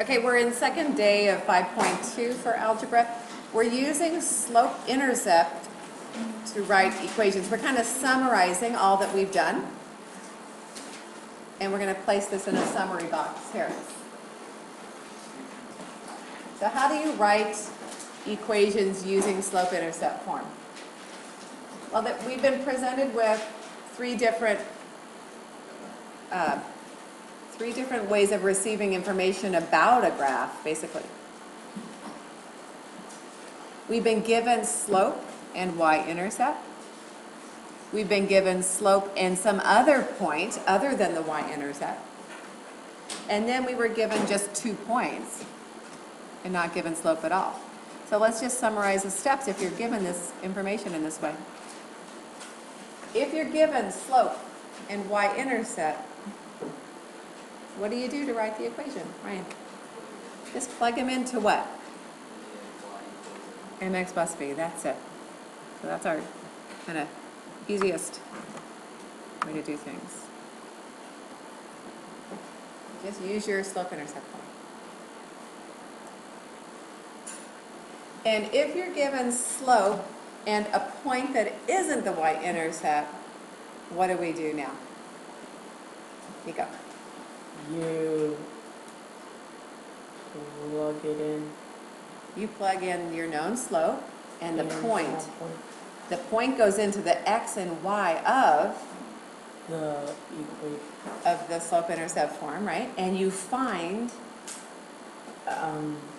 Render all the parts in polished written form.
Okay, we're in second day of 5.2 for algebra. We're using slope-intercept to write equations. We're kind of summarizing all that we've done. And we're going to place this in a summary box here. So how do you write equations using slope-intercept form? Well, we've been presented with three different ways of receiving information about a graph, basically. We've been given slope and y-intercept. We've been given slope and some other point other than the y-intercept. And then we were given just 2 points and not given slope at all. So let's just summarize the steps if you're given this information in this way. If you're given slope and y-intercept, what do you do to write the equation, Ryan? Just plug them into what? mx+b, that's it. So that's our kind of easiest way to do things. Just use your slope-intercept form. And if you're given slope and a point that isn't the y-intercept, what do we do now? Nico. You plug it in. You plug in your known slope and the point. The point goes into the x and y of The equation. of the slope-intercept form, right? And you find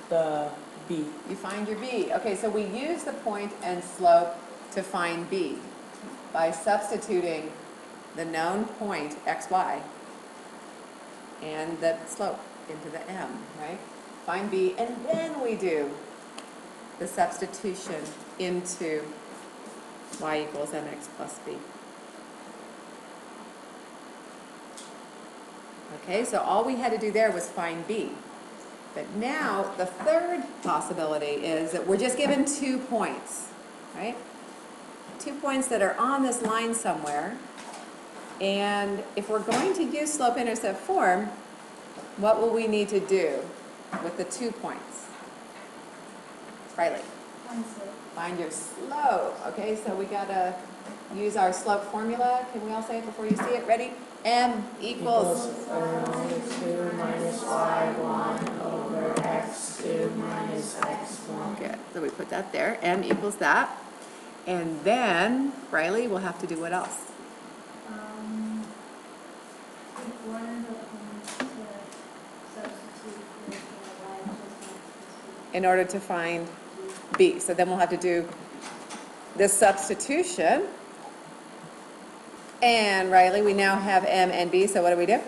The b. you find your b. Okay, so we use the point and slope to find b by substituting the known point xy and the slope into the m, right? Find b, and then we do the substitution into y equals mx+b. Okay, so all we had to do there was find b. But now the third possibility is that we're just given 2 points, right? 2 points that are on this line somewhere. And if we're going to use slope-intercept form, what will we need to do with the 2 points? Riley? Find your slope. Okay, so we gotta use our slope formula. Can we all say it before you see it? Ready? M equals 2 minus y1 over x2 minus x1. Good. So we put that there. M equals that. And then, Riley, we'll have to do what else? In order to find b. So then we'll have to do this substitution. And Riley, we now have m and b, so what do?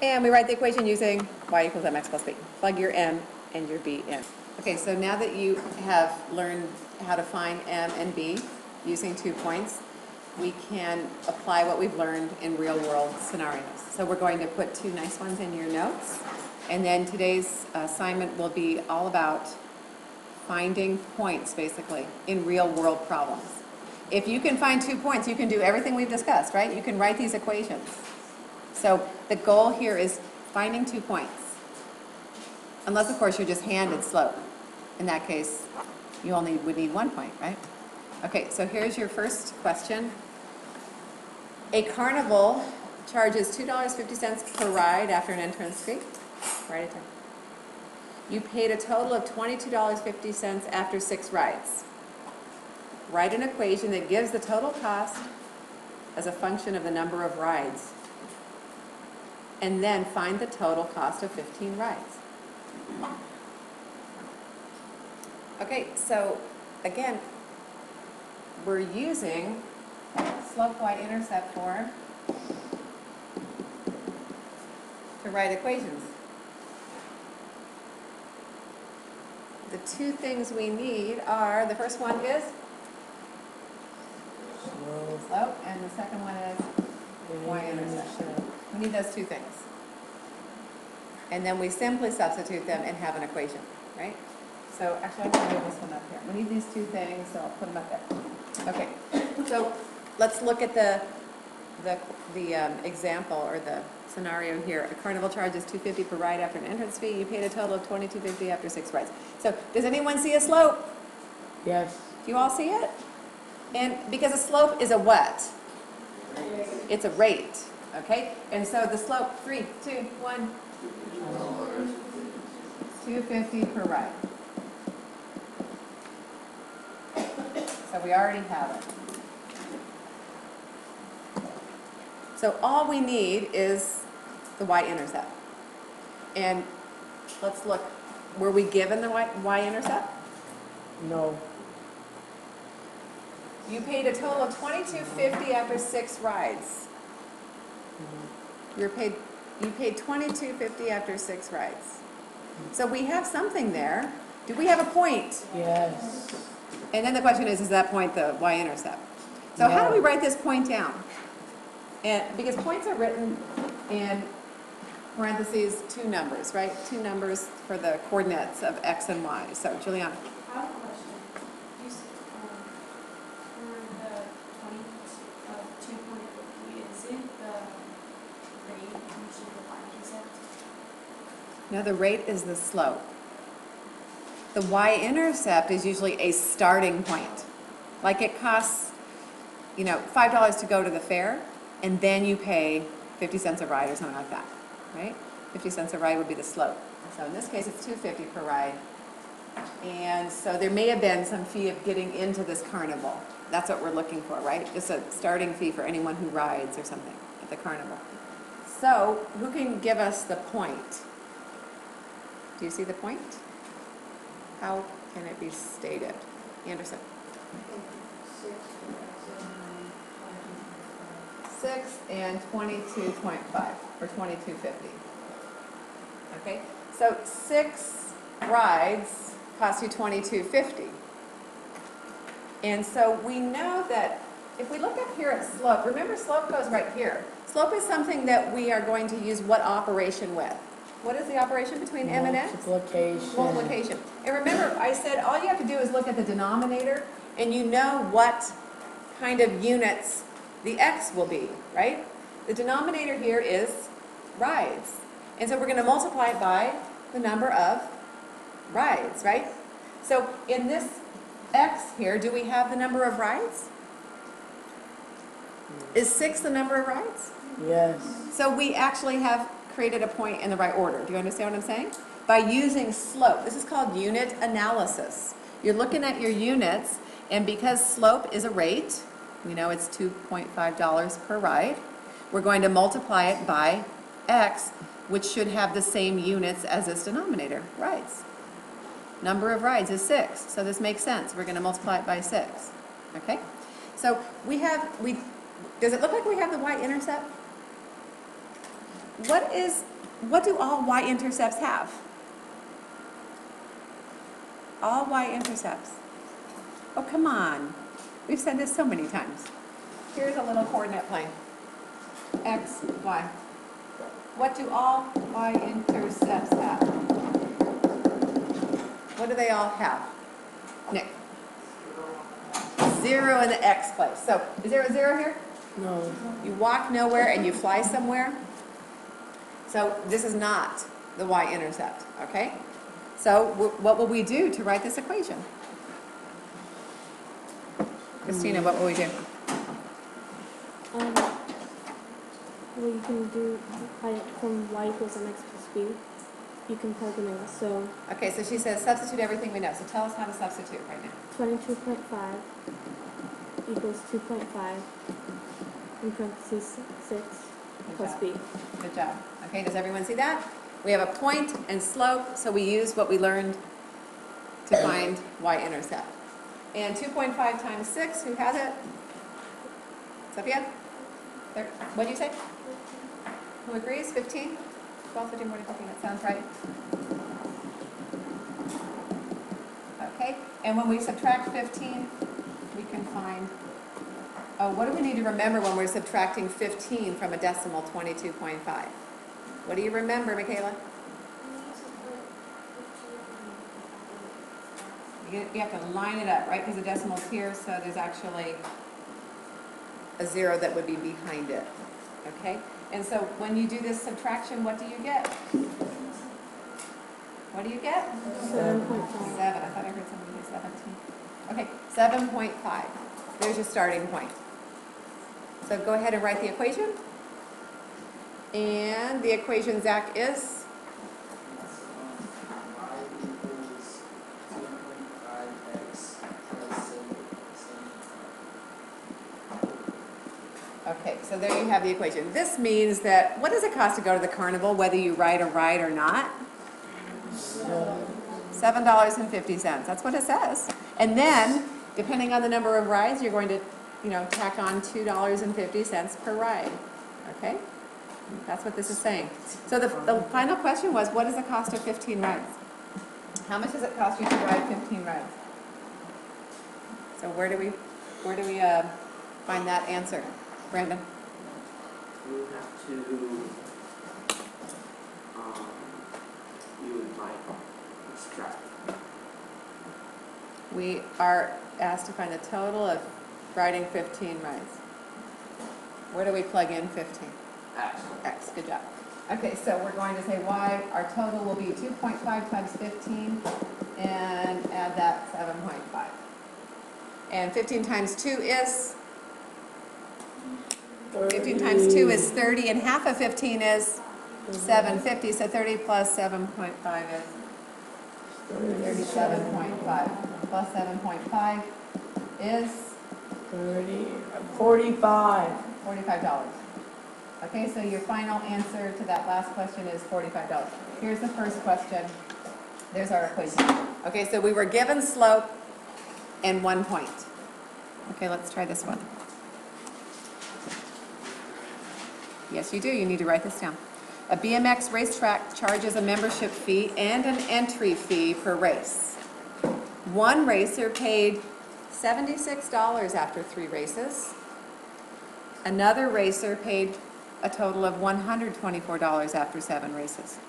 And we write the equation using y equals mx+b. Plug your m and your b in. Okay, so now that you have learned how to find m and b using 2 points, we can apply what we've learned in real-world scenarios. So we're going to put 2 nice ones in your notes, and then today's assignment will be all about finding points, basically, in real-world problems. If you can find 2 points, you can do everything we've discussed, right? You can write these equations. So the goal here is finding 2 points. Unless, of course, you're just handed slope. In that case, you only would need 1 point, right? Okay, so here's your first question. A carnival charges $2.50 per ride after an entrance fee. Write it down. You paid a total of $22.50 after 6 rides. Write an equation that gives the total cost as a function of the number of rides. And then find the total cost of 15 rides. Okay, so again, we're using slope y-intercept form to write equations. The 2 things we need are, the first one is slope, and the second one is y-intercept. We need those 2 things. And then we simply substitute them and have an equation, right? So actually, I'm going to move this one up here. We need these 2 things, so I'll put them up there. Okay, so let's look at the the example or the scenario here. A carnival charges $2.50 per ride after an entrance fee. You paid a total of $22.50 after 6 rides. So does anyone see a slope? Yes. Do you all see it? And because a slope is a what? It's a rate, okay? And so the slope, 3, 2, 1, $2.50 per ride. So we already have it. So all we need is the y-intercept. And let's look, were we given the y-intercept? No. You paid a total of $22.50 after 6 rides. You paid $22.50 after 6 rides. So we have something there. Do we have a point? Yes. And then the question is that point the y-intercept? So how do we write this point down? And because points are written in parentheses 2 numbers, right? 2 numbers for the coordinates of x and y. So Juliana. I have a question. You said, for the 2.50, is it the rate usually the y-intercept? No, the rate is the slope. The y-intercept is usually a starting point. Like it costs, $5 to go to the fair, and then you pay 50 cents a ride or something like that, right? 50 cents a ride would be the slope. So in this case, it's $2.50 per ride. And so there may have been some fee of getting into this carnival. That's what we're looking for, right? Just a starting fee for anyone who rides or something at the carnival. So who can give us the point? Do you see the point? How can it be stated? Anderson. 6 and 22.5, or 22.50. Okay, so 6 rides cost you 22.50. And so we know that if we look up here at slope, remember slope goes right here. Slope is something that we are going to use what operation with? What is the operation between m and x? Multiplication. Multiplication. And remember, I said all you have to do is look at the denominator, and you know what kind of units the x will be, right? The denominator here is rides. And so we're going to multiply it by the number of rides, right? So in this x here, do we have the number of rides? Is 6 the number of rides? Yes. So we actually have created a point in the right order. Do you understand what I'm saying? By using slope. This is called unit analysis. You're looking at your units, and because slope is a rate, we know it's $2.50 per ride, we're going to multiply it by x, which should have the same units as this denominator, rides. Number of rides is 6, so this makes sense. We're going to multiply it by 6. Okay? So does it look like we have the y-intercept? What do all y-intercepts have? All y-intercepts. Oh, come on. We've said this so many times. Here's a little coordinate plane. X, Y. What do all y-intercepts have? What do they all have? Nick. 0 in the x place. So, is there a 0 here? No. You walk nowhere and you fly somewhere. So this is not the y-intercept, okay? So what will we do to write this equation? Christina, what will we do? Well, you can do from y equals mx plus b. You can plug them in. So Okay, so she says substitute everything we know. So tell us how to substitute right now. 22.5 equals 2.5 in parentheses 6 plus b. Good job. Okay, does everyone see that? We have a point and slope, so we use what we learned to find y-intercept. And 2.5 times 6, who has it? Sophia? What did you say? Who agrees? 15? 12, 13, 14, 15, that sounds right. Okay, and when we subtract 15, we can find, what do we need to remember when we're subtracting 15 from a decimal 22.5? What do you remember, Michaela? You have to line it up, right? Because the decimal's here, so there's actually a 0 that would be behind it, okay? And so when you do this subtraction, what do you get? What do you get? 7.5. 7. I thought I heard somebody say 17. Okay, 7.5. There's your starting point. So go ahead and write the equation. And the equation, Zach, is? Y equals 2.5x plus 7. Okay, so there you have the equation. This means that, what does it cost to go to the carnival, whether you ride a ride or not? $7.50. That's what it says. And then, depending on the number of rides, you're going to, tack on $2.50 per ride. Okay? That's what this is saying. So the final question was, what is the cost of 15 rides? How much does it cost you to ride 15 rides? So where do we find that answer? Brandon? You have to, you would like extract. We are asked to find the total of riding 15 rides. Where do we plug in 15? X. X, good job. Okay, so we're going to say y, our total will be 2.5 times 15, and add that 7.5. And 15 times 2 is? 15 times 2 is 30, and half of 15 is 750, so 30 plus 7.5 is 37.5. Plus 7.5 is? 45. $45. Okay, so your final answer to that last question is $45. Here's the first question. There's our equation. Okay, so we were given slope and 1 point. Okay, let's try this one. Yes, you do. You need to write this down. A BMX racetrack charges a membership fee and an entry fee per race. One racer paid $76 after 3 races. Another racer paid a total of $124 after 7 races.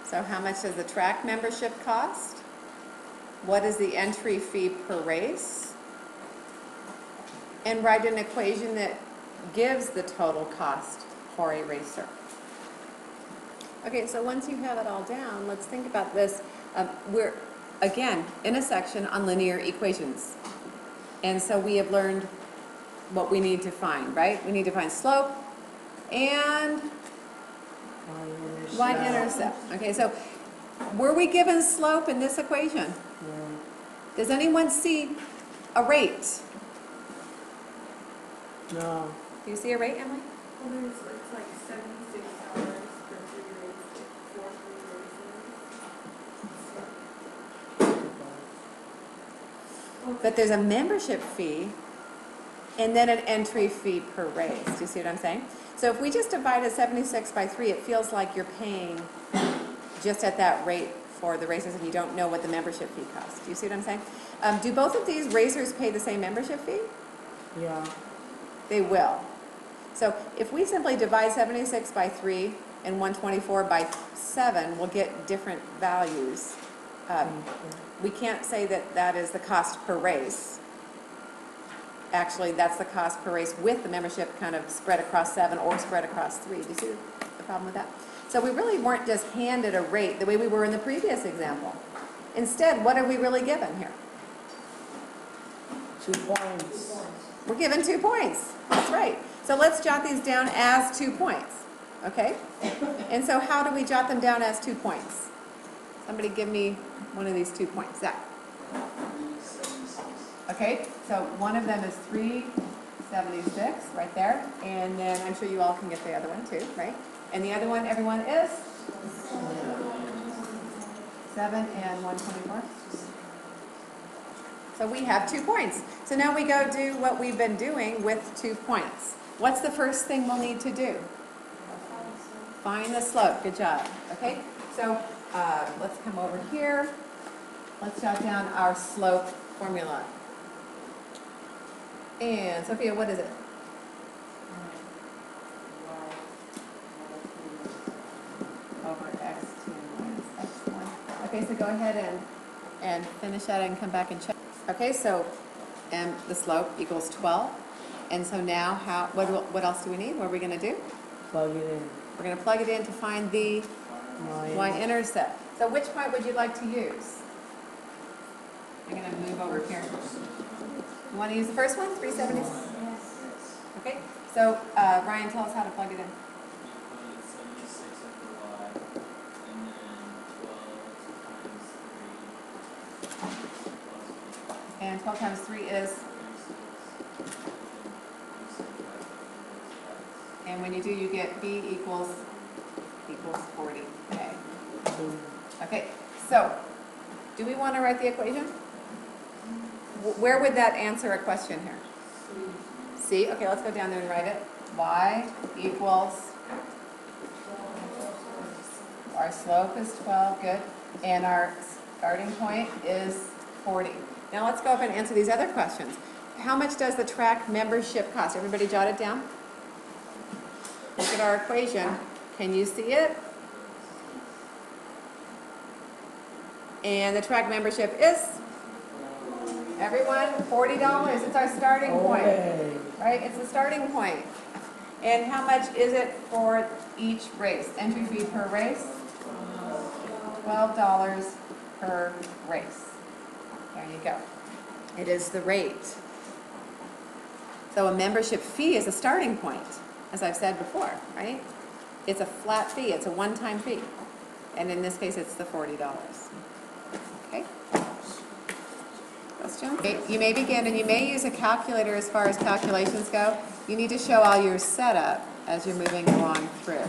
So how much does the track membership cost? What is the entry fee per race? And write an equation that gives the total cost for a racer. Okay, so once you have it all down, let's think about this. We're, again, in a section on linear equations. And so we have learned what we need to find, right? We need to find slope and y-intercept. Okay, so were we given slope in this equation? Does anyone see a rate? No. Do you see a rate, Emily? Well, it's like $76 for 3 races, for 3 races. But there's a membership fee and then an entry fee per race. Do you see what I'm saying? So if we just divided 76 by 3, it feels like you're paying just at that rate for the races and you don't know what the membership fee costs. Do you see what I'm saying? Do both of these racers pay the same membership fee? Yeah. They will. So if we simply divide 76 by 3 and 124 by 7, we'll get different values. We can't say that that is the cost per race. Actually, that's the cost per race with the membership kind of spread across 7 or spread across 3. Do you see the problem with that? So we really weren't just handed a rate the way we were in the previous example. Instead, what are we really given here? 2 points. We're given 2 points. That's right. So let's jot these down as 2 points. Okay? And so how do we jot them down as 2 points? Somebody give me one of these 2 points. Zach. 376. Okay, so one of them is 376 right there. And then I'm sure you all can get the other one too, right? And the other one, everyone, is 7 and 124. So we have 2 points. So now we go do what we've been doing with 2 points. What's the first thing we'll need to do? Find the slope. Good job. Okay, so let's come over here. Let's jot down our slope formula. And Sophia, what is it? Over x2 minus x1. Okay, so go ahead and finish that and come back and check. Okay, so the slope equals 12. And so now what else do we need? What are we gonna do? Plug it in. We're gonna plug it in to find the y-intercept. So which point would you like to use? I'm gonna move over here. You wanna use the first one, 370? Yes. Okay, so Ryan, tell us how to plug it in. You put 76 after y, and then 12 times 3 plus b. And 12 times 3 is, 36, and then you subtract those x. and when you do, you get b equals 40. Okay. Okay, so do we want to write the equation? Where would that answer a question here? C. Okay, let's go down there and write it. Y equals, our slope is 12, good, and our starting point is 40. Now let's go up and answer these other questions. How much does the track membership cost? Everybody jot it down. Look at our equation. Can you see it? And the track membership is, everyone, $40. It's our starting point, Okay. right? It's the starting point. And how much is it for each race? Entry fee per race? $12 per race. There you go. It is the rate. So a membership fee is a starting point, as I've said before, right? It's a flat fee, it's a one-time fee. And in this case, it's the $40. Okay? Question? Okay, you may begin, and you may use a calculator as far as calculations go. You need to show all your setup as you're moving along through.